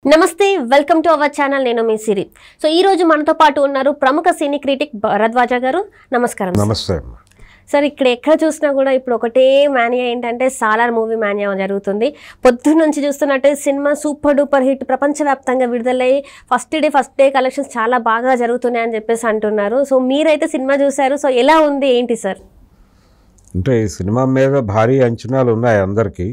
నమస్తే welcome to our channel నేను మీ సిరి so ఈ రోజు మనతో పాటు ఉన్నారు ప్రముఖ సినీ క్రిటిక్ భరద్వాజ గారు నమస్కారం నమస్తే సార్ ఇక్కడ ఎక్కడ చూసినా కూడా ఇప్పుడు ఒకటే మానియా ఏంటంటే సాలార్ మూవీ మానియా జరుగుతుంది పొద్దున్న నుంచి చూస్తున్నట్టే సినిమా సూపర్ డూపర్ హిట్ ప్రపంచవ్యాప్తంగా విడుదలై ఫస్ట్ డే కలెక్షన్స్ చాలా బాగా జరుగుతున్నాయని చెప్పేసి అంటున్నారు సో మీరైతే సినిమా చూశారు సో ఎలా ఉంది ఏంటి సార్ అంటే ఈ సినిమా మీద భారీ అంచనాలు ఉన్నాయి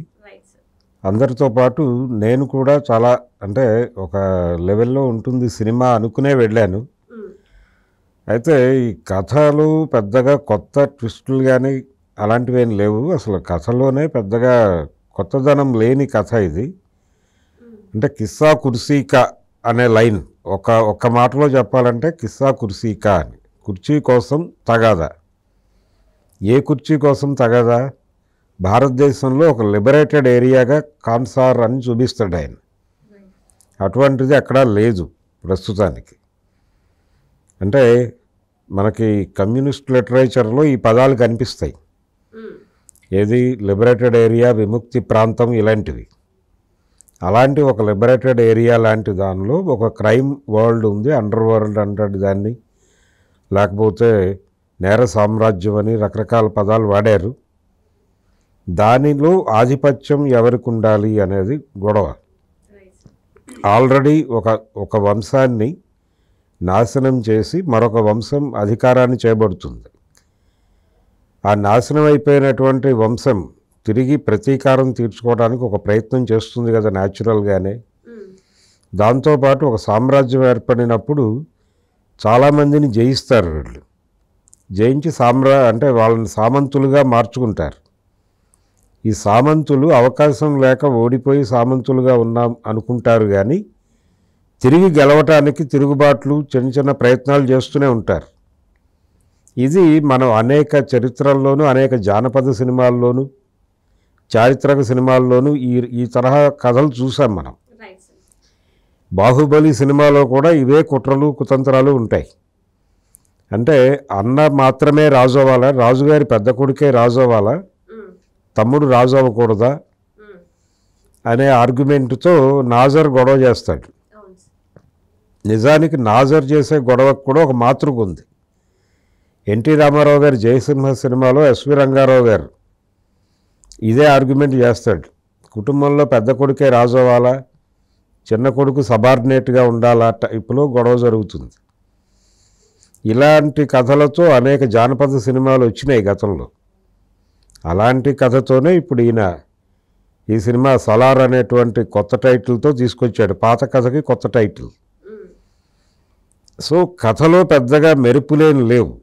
అందరితో పాటు నేను కూడా చాలా అంటే ఒక లెవెల్లో ఉంటుంది సినిమా అనుకునే వెళ్ళాను అయితే ఈ కథలు పెద్దగా కొత్త ట్విస్టులు కానీ అలాంటివి ఏం లేవు అసలు కథలోనే పెద్దగా కొత్తదనం లేని కథ ఇది అంటే కిస్సా కుర్సీకా అనే లైన్ ఒక్క మాటలో చెప్పాలంటే కిస్సా కుర్సీకా అని కుర్చీ కోసం తగాదా ఏ కుర్చీ కోసం తగాదా భారతదేశంలో ఒక లిబరేటెడ్ ఏరియాగా కాన్సార్ అని చూపిస్తాడు ఆయన అటువంటిది అక్కడ లేదు ప్రస్తుతానికి అంటే మనకి కమ్యూనిస్ట్ లిటరేచర్లో ఈ పదాలు కనిపిస్తాయి ఏది లిబరేటెడ్ ఏరియా విముక్తి ప్రాంతం ఇలాంటివి అలాంటి ఒక లిబరేటెడ్ ఏరియా లాంటి దానిలో ఒక క్రైమ్ వరల్డ్ ఉంది అండర్ వరల్డ్ అంటాడు దాన్ని లేకపోతే నేర సామ్రాజ్యం అని రకరకాల పదాలు వాడారు దానిలో ఆధిపత్యం ఎవరికి ఉండాలి అనేది గొడవ ఆల్రెడీ ఒక వంశాన్ని నాశనం చేసి మరొక వంశం అధికారాన్ని చేపడుతుంది ఆ నాశనం అయిపోయినటువంటి వంశం తిరిగి ప్రతీకారం తీర్చుకోవడానికి ఒక ప్రయత్నం చేస్తుంది కదా న్యాచురల్గానే దాంతోపాటు ఒక సామ్రాజ్యం ఏర్పడినప్పుడు చాలామందిని జయిస్తారు వీళ్ళు జయించి అంటే వాళ్ళని సామంతులుగా మార్చుకుంటారు ఈ సామంతులు అవకాశం లేక ఓడిపోయి సామంతులుగా ఉన్నాం అనుకుంటారు కానీ తిరిగి గెలవటానికి తిరుగుబాట్లు చిన్న చిన్న ప్రయత్నాలు చేస్తూనే ఉంటారు ఇది మనం అనేక చరిత్రల్లోనూ అనేక జానపద సినిమాల్లోనూ చారిత్రక సినిమాల్లోనూ ఈ తరహా కథలు చూసాం మనం బాహుబలి సినిమాలో కూడా ఇవే కుట్రలు కుతంత్రాలు ఉంటాయి అంటే అన్న మాత్రమే రాజు అవ్వాలా రాజుగారి పెద్ద కొడుకే రాజు అవ్వాలా తమ్ముడు రాజు అవ్వకూడదా అనే ఆర్గ్యుమెంట్తో నాజర్ గొడవ చేస్తాడు నిజానికి నాజర్ చేసే గొడవకు కూడా ఒక మాతృక ఉంది ఎన్టీ రామారావు గారు జయసింహ సినిమాలో ఎస్వి రంగారావు గారు ఇదే ఆర్గ్యుమెంట్ చేస్తాడు కుటుంబంలో పెద్ద కొడుకే రాజు అవ్వాలా చిన్న కొడుకు సబార్డినేట్గా ఉండాలా టైపులో గొడవ జరుగుతుంది ఇలాంటి కథలతో అనేక జానపద సినిమాలు వచ్చినాయి గతంలో అలాంటి కథతోనే ఇప్పుడు ఈ సినిమా సలార్ అనేటువంటి కొత్త టైటిల్తో తీసుకొచ్చాడు పాత కథకి కొత్త టైటిల్ సో కథలో పెద్దగా మెరుపులేని లేవు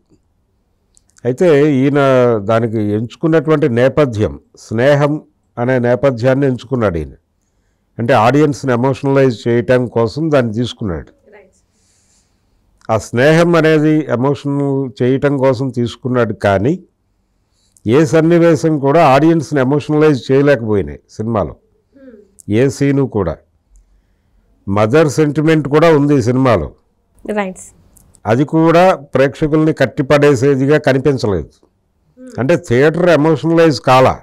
అయితే దానికి ఎంచుకున్నటువంటి నేపథ్యం స్నేహం అనే నేపథ్యాన్ని ఎంచుకున్నాడు ఈయన అంటే ఆడియన్స్ని ఎమోషనలైజ్ చేయటం కోసం దాన్ని తీసుకున్నాడు ఆ స్నేహం అనేది ఎమోషనల్ చేయటం కోసం తీసుకున్నాడు కానీ ఏ సన్నివేశం కూడా ఆడియన్స్ని ఎమోషనలైజ్ చేయలేకపోయినాయి సినిమాలో ఏ సీను కూడా మదర్ సెంటిమెంట్ కూడా ఉంది ఈ సినిమాలో అది కూడా ప్రేక్షకుల్ని కట్టిపడేసేదిగా కనిపించలేదు అంటే థియేటర్ ఎమోషనలైజ్ కాలా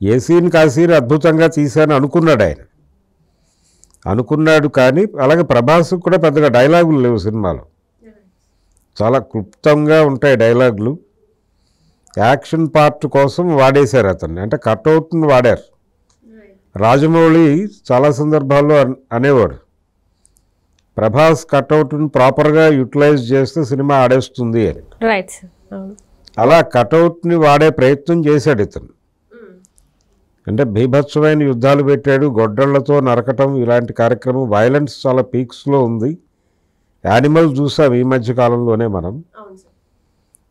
ఏ సీన్కి ఆ సీన్ అద్భుతంగా తీశాను అనుకున్నాడు కానీ అలాగే ప్రభాస్ కూడా పెద్దగా డైలాగులు లేవు సినిమాలో చాలా క్లుప్తంగా ఉంటాయి డైలాగులు యాక్షన్ పార్ట్ కోసం వాడేశారు అతన్ని అంటే కట్అవుట్ని వాడారు రాజమౌళి చాలా సందర్భాల్లో అనేవాడు ప్రభాస్ కట్అవుట్ని ప్రాపర్గా యూటిలైజ్ చేస్తే సినిమా ఆడేస్తుంది అని అలా కట్అవుట్ని వాడే ప్రయత్నం చేశాడు ఇతను అంటే బీభత్సమైన యుద్ధాలు పెట్టాడు గొడ్డళ్లతో నరకటం ఇలాంటి కార్యక్రమం వైలెన్స్ చాలా పీక్స్లో ఉంది యానిమల్ చూసాం ఈ మధ్య కాలంలోనే మనం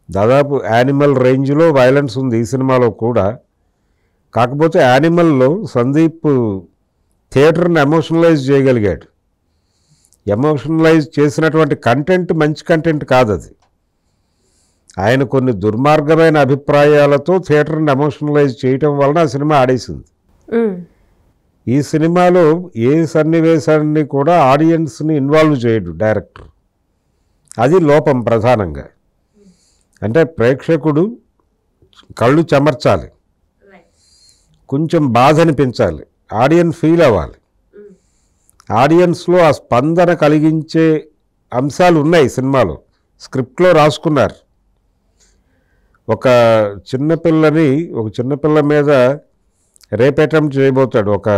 దాదాపు యానిమల్ రేంజ్లో వైలెన్స్ ఉంది ఈ సినిమాలో కూడా కాకపోతే యానిమల్లో సందీప్ థియేటర్ని ఎమోషనలైజ్ చేయగలిగాడు ఎమోషనలైజ్ చేసినటువంటి కంటెంట్ మంచి కంటెంట్ కాదు అది ఆయన కొన్ని దుర్మార్గమైన అభిప్రాయాలతో థియేటర్ని ఎమోషనలైజ్ చేయటం వలన ఆ సినిమా ఆడేసింది ఈ సినిమాలో ఏ సన్నివేశాన్ని కూడా ఆడియన్స్ని ఇన్వాల్వ్ చేయడు డైరెక్టర్ అది లోపం ప్రధానంగా అంటే ప్రేక్షకుడు కళ్ళు చెమర్చాలి కొంచెం బాధ అనిపించాలి ఆడియన్స్ ఫీల్ అవ్వాలి ఆడియన్స్లో ఆ స్పందన కలిగించే అంశాలు ఉన్నాయి సినిమాలో, స్క్రిప్ట్లో రాసుకున్నారు. ఒక చిన్నపిల్ల మీద రేప్ అటెంప్ట్ చేయబోతాడు ఒక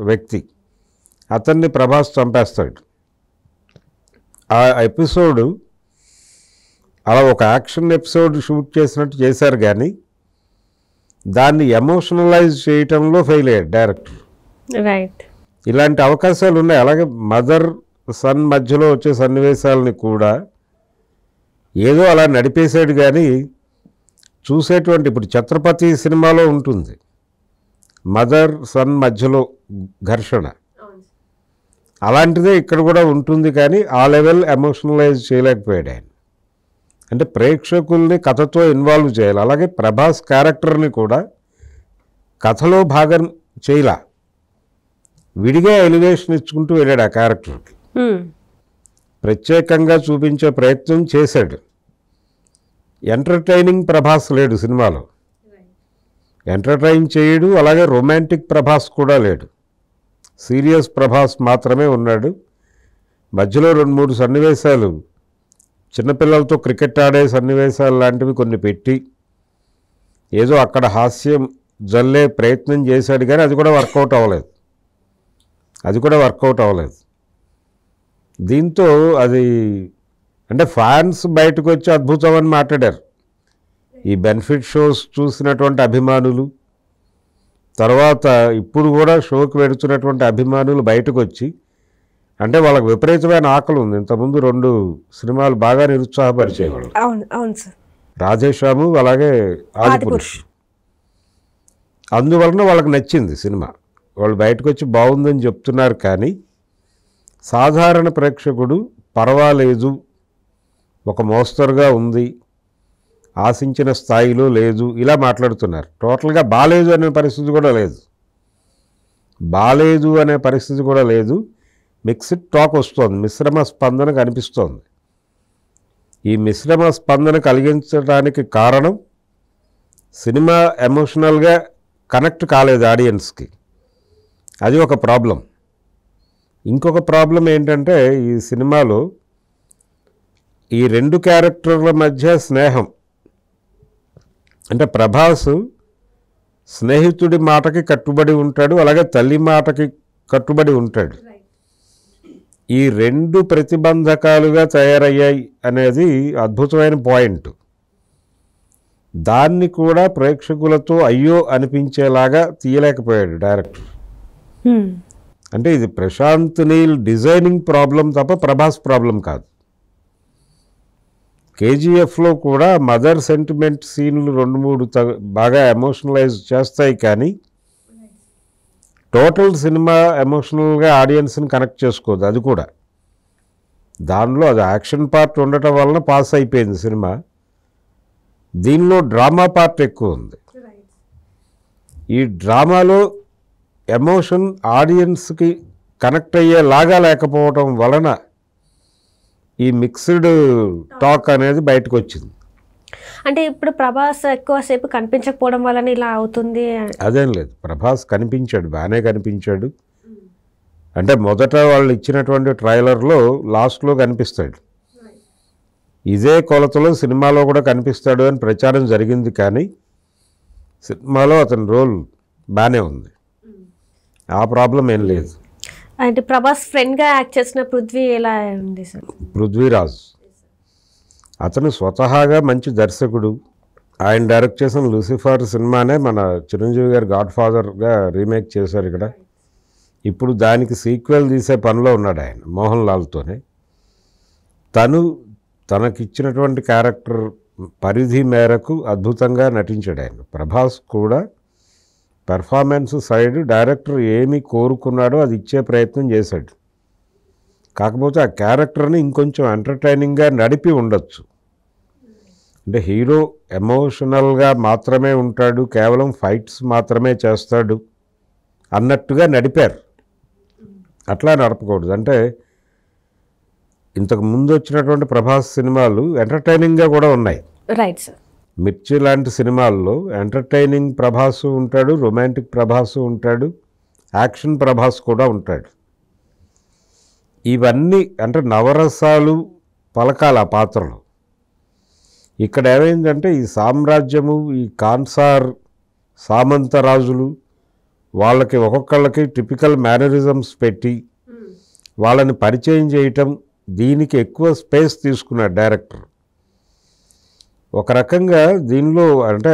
వ్యక్తి, అతన్ని ప్రభాస్ చంపేస్తాడు. ఆ ఎపిసోడు అలా ఒక యాక్షన్ ఎపిసోడ్ షూట్ చేసినట్టు చేశారు, కానీ దాన్ని ఎమోషనలైజ్ చేయటంలో ఫెయిల్ అయ్యాడు డైరెక్టర్. రైట్. ఇలాంటి అవకాశాలు ఉన్నాయి. అలాగే మదర్ సన్ మధ్యలో వచ్చే సన్నివేశాలని కూడా ఏదో అలా నడిపేశాడు, కానీ చూసేటువంటి ఇప్పుడు ఛత్రపతి సినిమాలో ఉంటుంది మదర్ సన్ మధ్యలో ఘర్షణ, అలాంటిదే ఇక్కడ కూడా ఉంటుంది, కానీ ఆ లెవెల్ ఎమోషనలైజ్ చేయలేకపోయాడు ఆయన. అంటే ప్రేక్షకుల్ని కథతో ఇన్వాల్వ్ చేయాలి. అలాగే ప్రభాస్ క్యారెక్టర్ని కూడా కథలో భాగం చేయలా, విడిగా ఎలివేషన్ ఇచ్చుకుంటూ వెళ్ళాడు ఆ క్యారెక్టర్కి. ప్రత్యేకంగా చూపించే ప్రయత్నం చేశాడు. ఎంటర్టైనింగ్ ప్రభాస్ లేడు సినిమాలో, ఎంటర్టైన్ చేయడు. అలాగే రొమాంటిక్ ప్రభాస్ కూడా లేడు, సీరియస్ ప్రభాస్ మాత్రమే ఉన్నాడు. మధ్యలో 2-3 సన్నివేశాలు చిన్నపిల్లలతో క్రికెట్ ఆడే సన్నివేశాలు లాంటివి కొన్ని పెట్టి ఏదో అక్కడ హాస్యం జల్లే ప్రయత్నం చేశాడు, కానీ అది కూడా వర్కౌట్ అవ్వలేదు. దీంతో అది అంటే ఫ్యాన్స్ బయటకు వచ్చి అద్భుతం అని మాట్లాడారు. ఈ బెనిఫిట్ షోస్ చూసినటువంటి అభిమానులు, తర్వాత ఇప్పుడు కూడా షోకి వెడుతున్నటువంటి అభిమానులు బయటకు వచ్చి, అంటే వాళ్ళకి విపరీతమైన ఆకలి ఉంది. ఇంతకుముందు 2 సినిమాలు బాగా నిరుత్సాహపరిచేవాళ్ళు, రాధేశ్యాము అలాగే ఆదిపురుష్. అందువలన వాళ్ళకి నచ్చింది సినిమా, వాళ్ళు బయటకు వచ్చి బాగుందని చెప్తున్నారు. కానీ సాధారణ ప్రేక్షకుడు పర్వాలేదు, ఒక మోస్తరుగా ఉంది, ఆశించిన స్థాయిలో లేదు, ఇలా మాట్లాడుతున్నారు. టోటల్గా బాలేదు అనే పరిస్థితి కూడా లేదు. మిక్స్డ్ టాక్ వస్తుంది, మిశ్రమ స్పందన కనిపిస్తోంది. ఈ మిశ్రమ స్పందన కలిగించడానికి కారణం సినిమా ఎమోషనల్గా కనెక్ట్ కాలేదు ఆడియన్స్కి, అది ఒక ప్రాబ్లం. ఇంకొక ప్రాబ్లం ఏంటంటే ఈ సినిమాలో ఈ 2 క్యారెక్టర్ల మధ్య స్నేహం, అంటే ప్రభాస్ స్నేహితుడి మాటకి కట్టుబడి ఉంటాడు, అలాగే తల్లి మాటకి కట్టుబడి ఉంటాడు. ఈ 2 ప్రతిబంధకాలుగా తయారయ్యాయి అనేది అద్భుతమైన పాయింట్. దాన్ని కూడా ప్రేక్షకులతో అయ్యో అనిపించేలాగా తీయలేకపోయాడు డైరెక్టర్. అంటే ఇది ప్రశాంత్ నీల్ డిజైనింగ్ ప్రాబ్లం తప్ప ప్రభాస్ ప్రాబ్లం కాదు. కేజీఎఫ్లో కూడా మదర్ సెంటిమెంట్ సీన్లు 2-3 బాగా ఎమోషనలైజ్ చేస్తాయి, కానీ టోటల్ సినిమా ఎమోషనల్గా ఆడియన్స్ని కనెక్ట్ చేసుకోదు. అది కూడా దానిలో అది యాక్షన్ పార్ట్ ఉండటం వలన పాస్ అయిపోయింది సినిమా. దీనిలో డ్రామా పార్ట్ ఎక్కువ ఉంది. ఈ డ్రామాలో ఎమోషన్ ఆడియన్స్కి కనెక్ట్ అయ్యేలాగా లేకపోవటం వలన ఈ మిక్స్డ్ టాక్ అనేది బయటకు వచ్చింది. అంటే ఇప్పుడు ప్రభాస్ ఎక్కువసేపు కనిపించకపోవడం వలన ఇలా అవుతుంది? అదేం లేదు, ప్రభాస్ కనిపించాడు, బాగానే కనిపించాడు. అంటే మొదట వాళ్ళు ఇచ్చినటువంటి ట్రైలర్లో లాస్ట్లో కనిపిస్తాడు, ఇదే కొలతలో సినిమాలో కూడా కనిపిస్తాడు అని ప్రచారం జరిగింది. కానీ సినిమాలో అతని రోల్ బాగానే ఉంది, ఆ ప్రాబ్లం ఏం లేదు. అంటే ప్రభాస్ ఫ్రెండ్గా యాక్ట్ చేసిన పృథ్వీ ఎలా ఉంది సార్? పృథ్వీరాజ్ అతను స్వతహాగా మంచి దర్శకుడు. ఆయన డైరెక్ట్ చేసిన లూసిఫర్ సినిమానే మన చిరంజీవి గారు గాడ్ ఫాదర్గా రీమేక్ చేశారు ఇక్కడ. ఇప్పుడు దానికి సీక్వెల్ తీసే పనిలో ఉన్నాడు ఆయన మోహన్ లాల్తోనే. తనకిచ్చినటువంటి క్యారెక్టర్ పరిధి మేరకు అద్భుతంగా నటించాడు ఆయన. ప్రభాస్ కూడా పెర్ఫార్మెన్స్ సైడ్ డైరెక్టర్ ఏమి కోరుకున్నాడో అది ఇచ్చే ప్రయత్నం చేశాడు. కాకపోతే ఆ క్యారెక్టర్ని ఇంకొంచెం ఎంటర్టైనింగ్గా నడిపి ఉండొచ్చు. అంటే హీరో ఎమోషనల్గా మాత్రమే ఉంటాడు, కేవలం ఫైట్స్ మాత్రమే చేస్తాడు అన్నట్టుగా నడిపారు. అట్లా నడపకూడదు. అంటే ఇంతకు ముందు వచ్చినటువంటి ప్రభాస్ సినిమాలు ఎంటర్టైనింగ్గా కూడా ఉన్నాయి. Right sir. మిర్చి లాంటి సినిమాల్లో ఎంటర్టైనింగ్ ప్రభాస్ ఉంటాడు, రొమాంటిక్ ప్రభాస్ ఉంటాడు, యాక్షన్ ప్రభాస్ కూడా ఉంటాడు. ఇవన్నీ అంటే నవరసాలు పలకాల ఆ పాత్రలో. ఇక్కడ ఏమైందంటే ఈ సామ్రాజ్యము, ఈ కాన్సార్ సామంతరాజులు వాళ్ళకి ఒక్కొక్కళ్ళకి టిపికల్ మేనరిజమ్స్ పెట్టి వాళ్ళని పరిచయం చేయటం, దీనికి ఎక్కువ స్పేస్ తీసుకున్నాడు డైరెక్టర్. ఒక రకంగా దీనిలో అంటే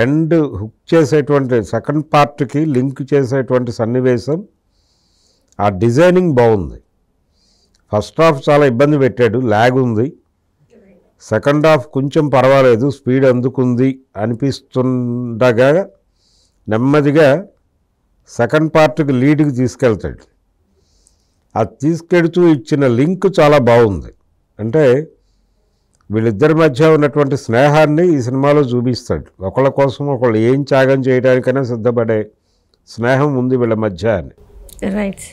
ఎండ్ హుక్ చేసేటువంటి సెకండ్ పార్ట్కి లింక్ చేసేటువంటి సన్నివేశం, ఆ డిజైనింగ్ బాగుంది. ఫస్ట్ హాఫ్ చాలా ఇబ్బంది పెట్టాడు, ల్యాగ్ ఉంది. సెకండ్ హాఫ్ కొంచెం పర్వాలేదు, స్పీడ్ అందుకుంది అనిపిస్తుండగా నెమ్మదిగా సెకండ్ పార్ట్కి లీడ్కి తీసుకెళ్తాడు. అది తీసుకెడుతూ ఇచ్చిన లింక్ చాలా బాగుంది. అంటే వీళ్ళిద్దరి మధ్య ఉన్నటువంటి స్నేహాన్ని ఈ సినిమాలో చూపిస్తాడు. ఒకళ్ళ కోసం ఒకళ్ళు ఏం త్యాగం చేయడానికైనా సిద్ధపడే స్నేహం ఉంది వీళ్ళ మధ్య అని. రైట్.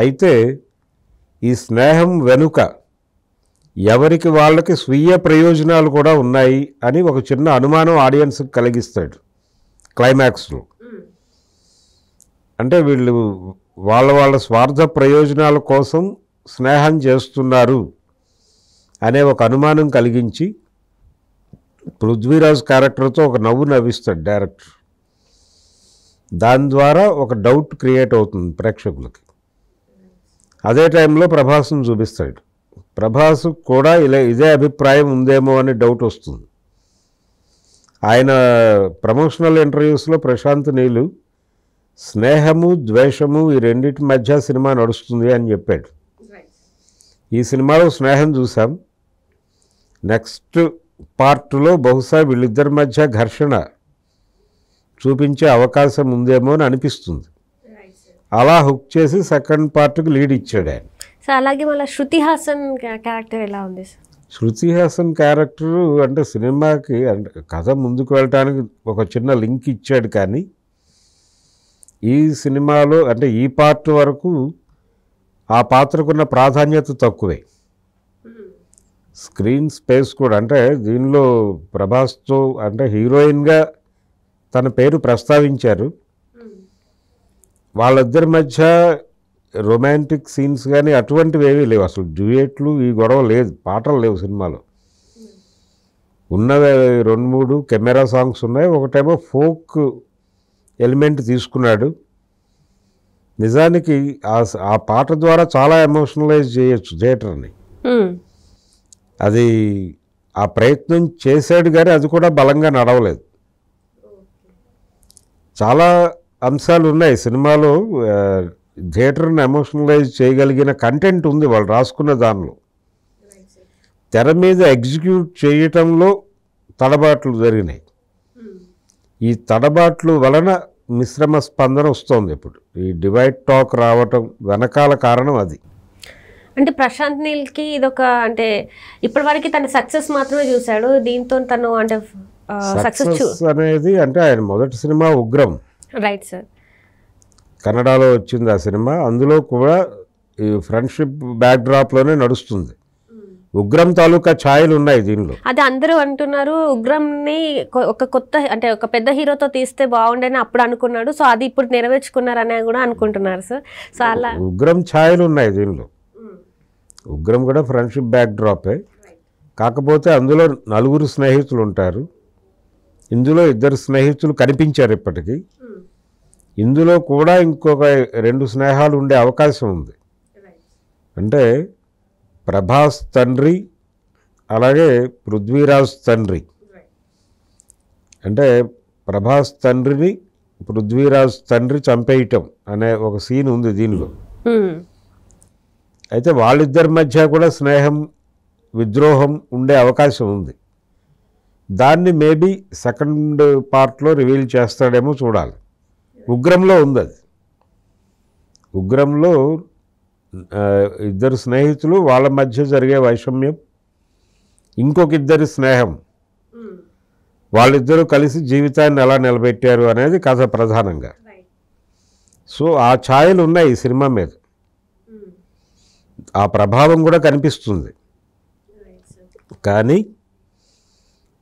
అయితే ఈ స్నేహం వెనుక ఎవరికి వాళ్ళకి స్వీయ ప్రయోజనాలు కూడా ఉన్నాయి అని ఒక చిన్న అనుమానం ఆడియన్స్కి కలిగిస్తాడు క్లైమాక్స్లో. అంటే వీళ్ళు వాళ్ళ స్వార్థ ప్రయోజనాల కోసం స్నేహం చేస్తున్నారు అనే ఒక అనుమానం కలిగించి పృథ్వీరాజ్ క్యారెక్టర్తో ఒక నవ్వు నవ్విస్తాడు డైరెక్టర్. దాని ద్వారా ఒక డౌట్ క్రియేట్ అవుతుంది ప్రేక్షకులకి. అదే టైంలో ప్రభాస్ను చూపిస్తాడు. ప్రభాస్ కూడా ఇదే అభిప్రాయం ఉందేమో అని డౌట్ వస్తుంది. ఆయన ప్రమోషనల్ ఇంటర్వ్యూస్లో ప్రశాంత్ నీలు స్నేహము ద్వేషము ఈ రెండింటి మధ్య సినిమా నడుస్తుంది అని చెప్పాడు. ఈ సినిమాలో స్నేహం చూసాం. నెక్స్ట్ పార్ట్లో బహుశా వీళ్ళిద్దరి మధ్య ఘర్షణ చూపించే అవకాశం ఉందేమో అని అనిపిస్తుంది. అలా హుక్ చేసి సెకండ్ పార్ట్కి లీడ్ ఇచ్చాడు ఆయన. సో అలాగే మళ్ళీ శృతి హాసన్ క్యారెక్టర్ ఎలా ఉంది సార్? శృతి హాసన్ క్యారెక్టరు అంటే సినిమాకి అంటే కథ ముందుకు వెళ్ళటానికి ఒక చిన్న లింక్ ఇచ్చాడు, కానీ ఈ సినిమాలో అంటే ఈ పార్ట్ వరకు ఆ పాత్రకున్న ప్రాధాన్యత తక్కువే. స్క్రీన్ స్పేస్ కూడా అంటే దీనిలో ప్రభాస్తో అంటే హీరోయిన్గా తన పేరు ప్రస్తావించారు. వాళ్ళిద్దరి మధ్య రొమాంటిక్ సీన్స్ కానీ అటువంటివి ఏమీ లేవు. అసలు డ్యూయెట్లు ఈ గొడవ లేదు, పాటలు లేవు సినిమాలో. ఉన్నవి 2-3 కెమెరా సాంగ్స్ ఉన్నాయి. ఒకటేమో ఫోక్ ఎలిమెంట్ తీసుకున్నాడు. నిజానికి ఆ పాట ద్వారా చాలా ఎమోషనలైజ్ చేయొచ్చు థియేటర్ని. అది ఆ ప్రయత్నం చేశాడు, కానీ అది కూడా బలంగా నడవలేదు. చాలా అంశాలు ఉన్నాయి సినిమాలో. థియేటర్ని ఎమోషనలైజ్ చేయగలిగిన కంటెంట్ ఉంది వాళ్ళు రాసుకున్న దానిలో. తెర మీద ఎగ్జిక్యూట్ చేయటంలో తడబాట్లు జరిగినాయి. ఈ తడబాట్లు వలన మిశ్రమ స్పందన వస్తుంది. ఇప్పుడు ఈ డివైడ్ టాక్ రావటం వెనకాల కారణం అది. అంటే ప్రశాంత్ నీల్కి ఇదొక అంటే ఇప్పటివరకు తన సక్సెస్ మాత్రమే చూశాడు. దీంతో తను అంటే సక్సెస్ అనేది అంటే ఆయన మొదటి సినిమా ఉగ్రం. Right sir. కన్నడలో వచ్చింది ఆ సినిమా. అందులో కూడా ఈ ఫ్రెండ్షిప్ బ్యాక్డ్రాప్లోనే నడుస్తుంది. ఉగ్రం తాలూకా ఛాయలు ఉన్నాయి దీనిలో. అది అందరూ అంటున్నారు. ఉగ్రంని ఒక కొత్త అంటే ఒక పెద్ద హీరోతో తీస్తే బాగుండని అప్పుడు అనుకున్నాడు. సో అది ఇప్పుడు నెరవేర్చుకున్నారని కూడా అనుకుంటున్నారు సార్. సో అలా ఉగ్రం ఛాయలు ఉన్నాయి దీనిలో. ఉగ్రం కూడా ఫ్రెండ్షిప్ బ్యాక్డ్రాపే. కాకపోతే అందులో 4 స్నేహితులు ఉంటారు. ఇందులో 2 స్నేహితులు కనిపించారు ఇప్పటికీ. ఇందులో కూడా ఇంకొక 2 స్నేహాలు ఉండే అవకాశం ఉంది. అంటే ప్రభాస్ తండ్రి అలాగే పృథ్వీరాజ్ తండ్రి. అంటే ప్రభాస్ తండ్రిని పృథ్వీరాజ్ తండ్రి చంపేయటం అనే ఒక సీన్ ఉంది దీనిలో. అయితే వాళ్ళిద్దరి మధ్య కూడా స్నేహం విద్రోహం ఉండే అవకాశం ఉంది. దాన్ని మేబీ సెకండ్ పార్ట్లో రివీల్ చేస్తాడేమో చూడాలి. ఉగ్రంలో ఉంది అది. ఉగ్రంలో 2 స్నేహితులు వాళ్ళ మధ్య జరిగే వైషమ్యం, ఇంకొక 2 స్నేహం, వాళ్ళిద్దరూ కలిసి జీవితాన్ని ఎలా నిలబెట్టారు అనేది కథ ప్రధానంగా. సో ఆ ఛాయలు ఉన్నాయి ఈ సినిమా మీద. ఆ ప్రభావం కూడా కనిపిస్తుంది. కానీ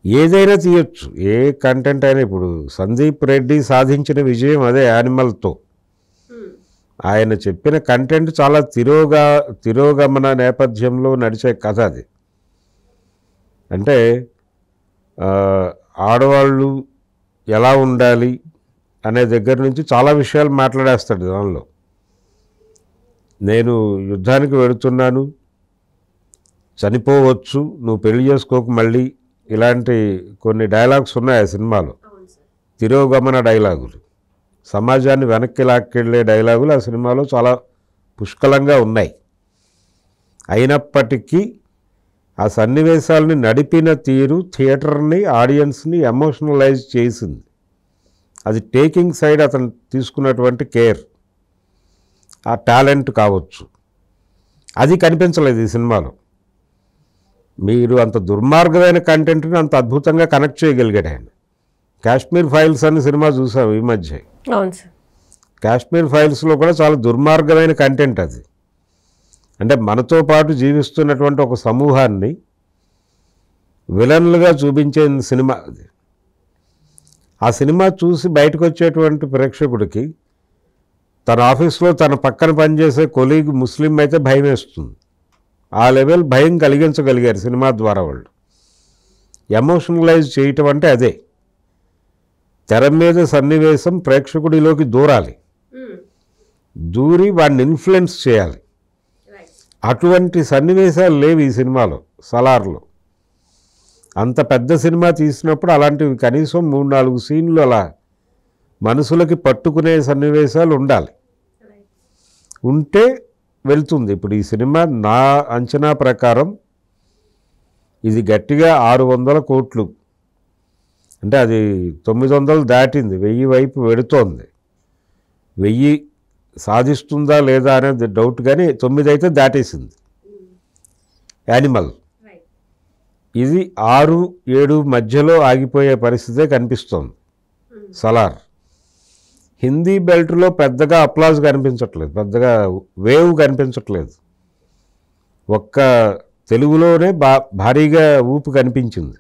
ఏదైనా తీయొచ్చు, ఏ కంటెంట్ అయినా. ఇప్పుడు సందీప్ రెడ్డి సాధించిన విజయం అదే యానిమల్తో. ఆయన చెప్పిన కంటెంట్ చాలా తిరోగమన నేపథ్యంలో నడిచే కథ అది. అంటే ఆడవాళ్ళు ఎలా ఉండాలి అనే దగ్గర నుంచి చాలా విషయాలు మాట్లాడేస్తాడు దానిలో. నేను యుద్ధానికి వెళుతున్నాను, చనిపోవచ్చు, నువ్వు పెళ్లి చేసుకోకు మళ్ళీ, ఇలాంటి కొన్ని డైలాగ్స్ ఉన్నాయి ఆ సినిమాలో. తిరోగమన డైలాగులు, సమాజాన్ని వెనక్కి లాక్కెళ్ళే డైలాగులు ఆ సినిమాలో చాలా పుష్కలంగా ఉన్నాయి. అయినప్పటికీ ఆ సన్నివేశాలని నడిపిన తీరు థియేటర్ని, ఆడియన్స్ని ఎమోషనలైజ్ చేసింది. అది టేకింగ్ సైడ్ అతను తీసుకున్నటువంటి కేర్, ఆ టాలెంట్ కావచ్చు, అది కనిపించలేదు ఈ సినిమాలో. మీరు అంత దుర్మార్గమైన కంటెంట్ని అంత అద్భుతంగా కనెక్ట్ చేయగలిగాడు ఆయన. కాశ్మీర్ ఫైల్స్ అనే సినిమా చూసాం ఈ మధ్య. అవును సార్. కాశ్మీర్ ఫైల్స్లో కూడా చాలా దుర్మార్గమైన కంటెంట్ అది. అంటే మనతో పాటు జీవిస్తున్నటువంటి ఒక సమూహాన్ని విలన్లుగా చూపించే సినిమా అది. ఆ సినిమా చూసి బయటకు వచ్చేటువంటి ప్రేక్షకుడికి తన ఆఫీస్లో తన పక్కన పనిచేసే కొలీగ్ ముస్లిం అయితే భయం వేస్తుంది. ఆ లెవెల్ భయం కలిగించగలిగారు సినిమా ద్వారా వాళ్ళు. ఎమోషనలైజ్ చేయటం అంటే అదే. తెర మీద సన్నివేశం ప్రేక్షకుడిలోకి దూరాలి, దూరి వాడిని ఇన్ఫ్లుయెన్స్ చేయాలి. అటువంటి సన్నివేశాలు లేవు ఈ సినిమాలో. సలార్లో అంత పెద్ద సినిమా తీసినప్పుడు అలాంటివి కనీసం 3-4 సీన్లు అలా మనసులకి పట్టుకునే సన్నివేశాలు ఉండాలి. ఉంటే వెళ్తుంది. ఇప్పుడు ఈ సినిమా నా అంచనా ప్రకారం ఇది గట్టిగా 600 కోట్లు, అంటే అది 900 దాటింది, 1000 వైపు వెడుతోంది. 1000 సాధిస్తుందా లేదా అనేది డౌట్, కానీ 9 అయితే దాటేసింది యానిమల్. ఇది 6-7 మధ్యలో ఆగిపోయే పరిస్థితే కనిపిస్తోంది సలార్. హిందీ బెల్ట్లో పెద్దగా అప్లాజ్ కనిపించట్లేదు, పెద్దగా వేవ్ కనిపించట్లేదు. ఒక్క తెలుగులోనే భారీగా ఊపు కనిపించింది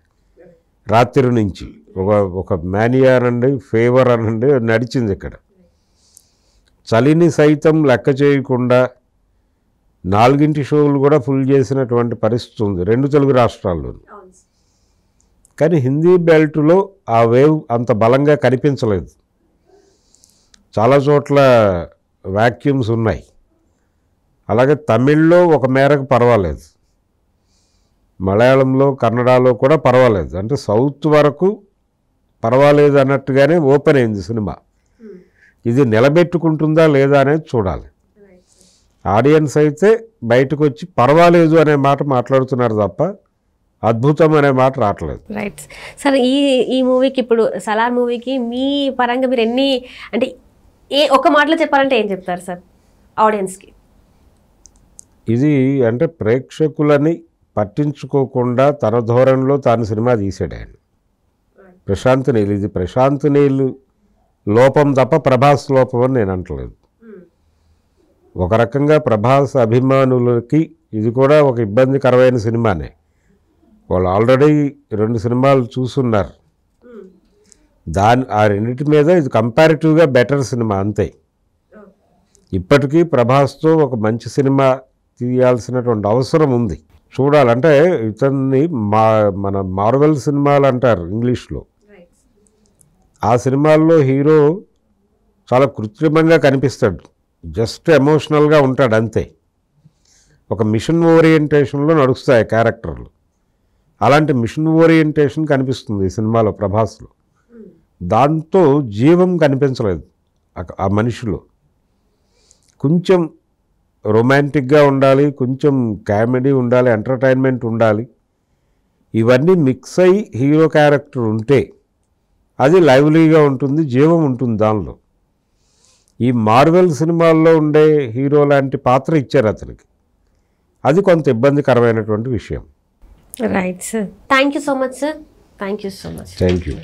రాత్రి నుంచి. ఒక మానియా అనండి, ఫేవర్ అనండి నడిచింది ఇక్కడ. చలిని సైతం లెక్క చేయకుండా 4 షోలు కూడా ఫుల్ చేసినటువంటి పరిస్థితి ఉంది 2 తెలుగు రాష్ట్రాల్లో. కానీ హిందీ బెల్ట్లో ఆ వేవ్ అంత బలంగా కనిపించలేదు. చాలా చోట్ల వ్యాక్యూమ్స్ ఉన్నాయి. అలాగే తమిళ్లో ఒక మేరకు పర్వాలేదు, మలయాళంలో, కన్నడలో కూడా పర్వాలేదు. అంటే సౌత్ వరకు పర్వాలేదు అన్నట్టుగానే ఓపెన్ అయింది సినిమా. ఇది నిలబెట్టుకుంటుందా లేదా అనేది చూడాలి. ఆడియన్స్ అయితే బయటకు వచ్చి పర్వాలేదు అనే మాట మాట్లాడుతున్నారు తప్ప అద్భుతం అనే మాట రావట్లేదు. Right sir. ఈ మూవీకి, ఇప్పుడు సలార్ మూవీకి మీ పరంగా మీరు ఎన్ని, అంటే ఒక మాటలో చెప్పాలంటే ఏం చెప్తారు సార్ ఆడియన్స్కి? ఇది అంటే ప్రేక్షకులని పట్టించుకోకుండా తన ధోరణిలో తాను సినిమా తీసాడు ఆయన. ప్రశాంత్ నీల్, ఇది ప్రశాంత్ నీల్ లోపం తప్ప ప్రభాస్ లోపం అని నేను అంటలేదు. ఒక రకంగా ప్రభాస్ అభిమానులకి ఇది కూడా ఒక ఇబ్బందికరమైన సినిమానే. వాళ్ళు ఆల్రెడీ 2 సినిమాలు చూస్తున్నారు. ఆ రెండింటి మీద ఇది కంపారిటివ్గా బెటర్ సినిమా అంతే. ఇప్పటికీ ప్రభాస్తో ఒక మంచి సినిమా తీయాల్సినటువంటి అవసరం ఉంది. చూడాలంటే ఇతన్ని మన మార్వెల్ సినిమాలు అంటారు ఇంగ్లీష్లో. ఆ సినిమాల్లో హీరో చాలా కృత్రిమంగా కనిపిస్తాడు, జస్ట్ ఎమోషనల్గా ఉంటాడు అంతే. ఒక మిషన్ ఓరియంటేషన్లో నడుస్తాయి క్యారెక్టర్లు. అలాంటి మిషన్ ఓరియంటేషన్ కనిపిస్తుంది ఈ సినిమాలో ప్రభాస్లో. దాంతో జీవం కనిపించలేదు ఆ మనిషిలో. కొంచెం రొమాంటిక్గా ఉండాలి, కొంచెం కామెడీ ఉండాలి, ఎంటర్టైన్మెంట్ ఉండాలి. ఇవన్నీ మిక్స్ అయ్యి హీరో క్యారెక్టర్ ఉంటే అది లైవ్లీగా ఉంటుంది, జీవం ఉంటుంది దానిలో. ఈ మార్వెల్ సినిమాల్లో ఉండే హీరో లాంటి పాత్ర ఇచ్చారు అతనికి. అది కొంత ఇబ్బందికరమైనటువంటి విషయం. Right sir. Thank you so much sir. Thank you so much. Thank you.